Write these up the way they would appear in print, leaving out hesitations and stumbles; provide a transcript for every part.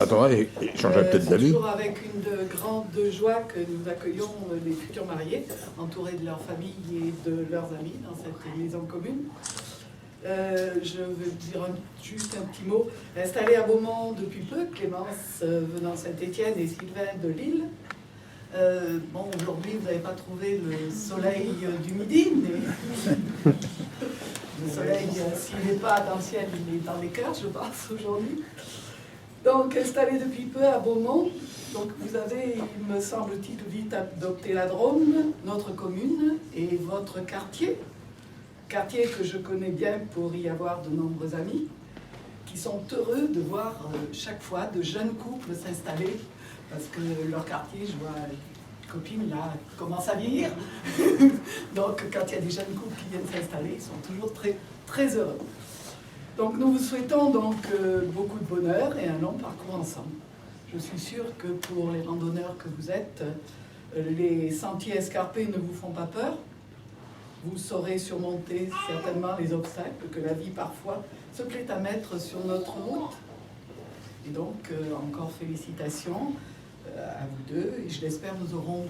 Attendez, changer peut-être d'avis. Toujours avec une grande joie que nous accueillons les futurs mariés, entourés de leur famille et de leurs amis dans cette maison commune. Je veux dire juste un petit mot. Installés à Beaumont depuis peu, Clémence venant de Saint-Étienne et Sylvain de Lille. Aujourd'hui, vous n'avez pas trouvé le soleil du midi, mais le soleil, s'il n'est pas dans le ciel, il est dans les cœurs, je pense, aujourd'hui. Donc, installé depuis peu à Beaumont, donc vous avez, il me semble-t-il, vite adopté la Drôme, notre commune et votre quartier que je connais bien pour y avoir de nombreux amis, qui sont heureux de voir chaque fois de jeunes couples s'installer, parce que leur quartier, je vois une copine là, commence à vieillir. Donc, quand il y a des jeunes couples qui viennent s'installer, ils sont toujours très, très heureux. Donc nous vous souhaitons donc beaucoup de bonheur et un long parcours ensemble. Je suis sûre que pour les randonneurs que vous êtes, les sentiers escarpés ne vous font pas peur. Vous saurez surmonter certainement les obstacles que la vie parfois se plaît à mettre sur notre route. Et donc encore félicitations à vous deux et je l'espère nous aurons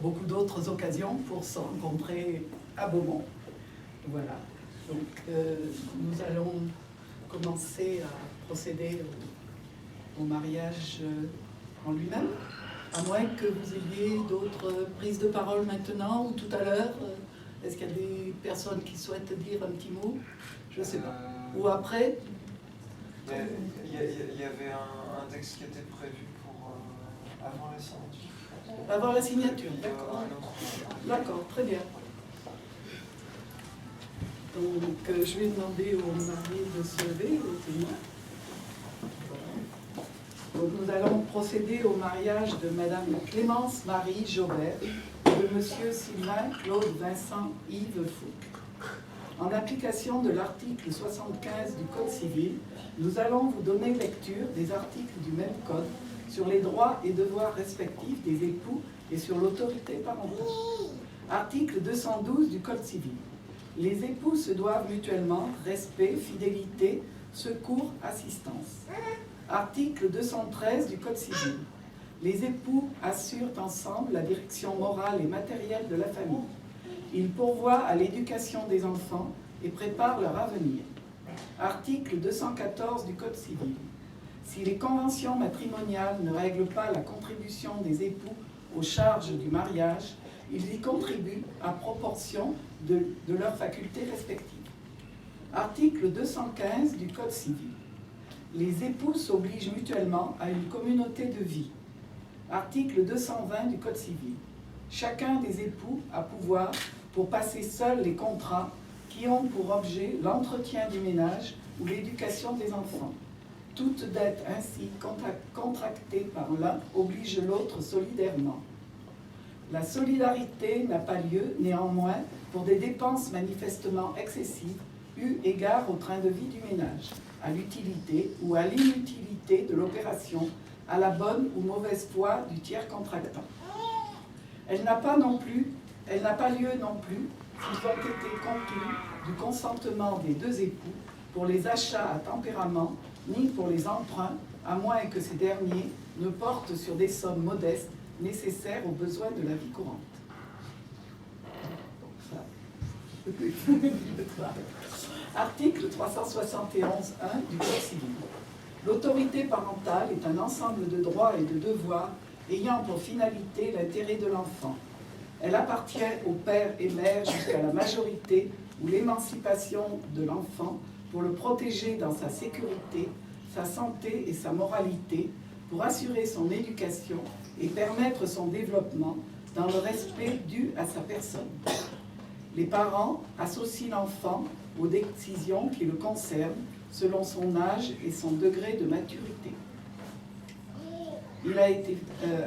beaucoup d'autres occasions pour se rencontrer à Beaumont. Voilà. Donc nous allons commencer à procéder au mariage en lui-même, à moins que vous ayez d'autres prises de parole maintenant ou tout à l'heure. Est-ce qu'il y a des personnes qui souhaitent dire un petit mot? Je ne sais pas. Ou après? Il y avait un texte qui était prévu pour avant la signature. Avant la signature, d'accord. D'accord, très bien. Donc, je vais demander aux mariés de se lever, aux témoins. Donc, nous allons procéder au mariage de Madame Clémence Marie Jobert et de Monsieur Sylvain Claude Vincent Yves Fouque. En application de l'article 75 du Code civil, nous allons vous donner lecture des articles du même Code sur les droits et devoirs respectifs des époux et sur l'autorité parentale. Article 212 du Code civil. Les époux se doivent mutuellement respect, fidélité, secours, assistance. Article 213 du Code civil. Les époux assurent ensemble la direction morale et matérielle de la famille. Ils pourvoient à l'éducation des enfants et préparent leur avenir. Article 214 du Code civil. Si les conventions matrimoniales ne règlent pas la contribution des époux aux charges du mariage, ils y contribuent à proportion de leurs facultés respectives. Article 215 du Code civil. Les époux s'obligent mutuellement à une communauté de vie. Article 220 du Code civil. Chacun des époux a pouvoir pour passer seul les contrats qui ont pour objet l'entretien du ménage ou l'éducation des enfants. Toute dette ainsi contractée par l'un oblige l'autre solidairement. La solidarité n'a pas lieu, néanmoins, pour des dépenses manifestement excessives, eu égard au train de vie du ménage, à l'utilité ou à l'inutilité de l'opération, à la bonne ou mauvaise foi du tiers contractant. Elle n'a pas lieu non plus, s'ils ont été conclus du consentement des deux époux pour les achats à tempérament, ni pour les emprunts, à moins que ces derniers ne portent sur des sommes modestes nécessaires aux besoins de la vie courante. Article 371.1 du Code civil. L'autorité parentale est un ensemble de droits et de devoirs ayant pour finalité l'intérêt de l'enfant. Elle appartient au père et mère jusqu'à la majorité ou l'émancipation de l'enfant pour le protéger dans sa sécurité, sa santé et sa moralité, pour assurer son éducation et permettre son développement dans le respect dû à sa personne. Les parents associent l'enfant aux décisions qui le concernent selon son âge et son degré de maturité.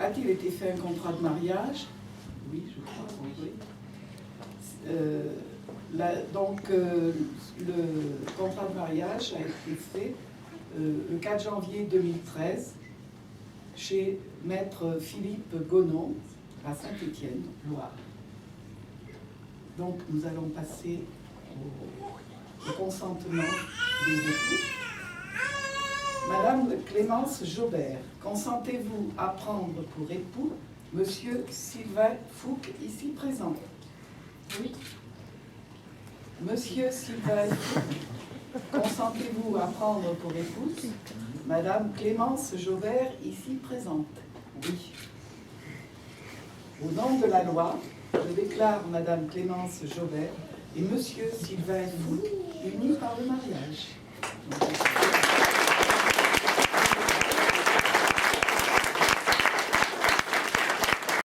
A-t-il été fait un contrat de mariage? Oui, je crois, oui. Le contrat de mariage a été fait le 4 janvier 2013 chez Maître Philippe Gonon à Saint-Étienne, Loire. Donc nous allons passer au consentement des époux. Madame Clémence Jaubert, consentez-vous à prendre pour époux Monsieur Sylvain Fouque, ici présent? Oui. Monsieur Sylvain Fouque, consentez-vous à prendre pour épouse Madame Clémence Jaubert, ici présente? Oui. Au nom de la loi, je déclare Madame Clémence Jaubert et Monsieur Sylvain Fouque unis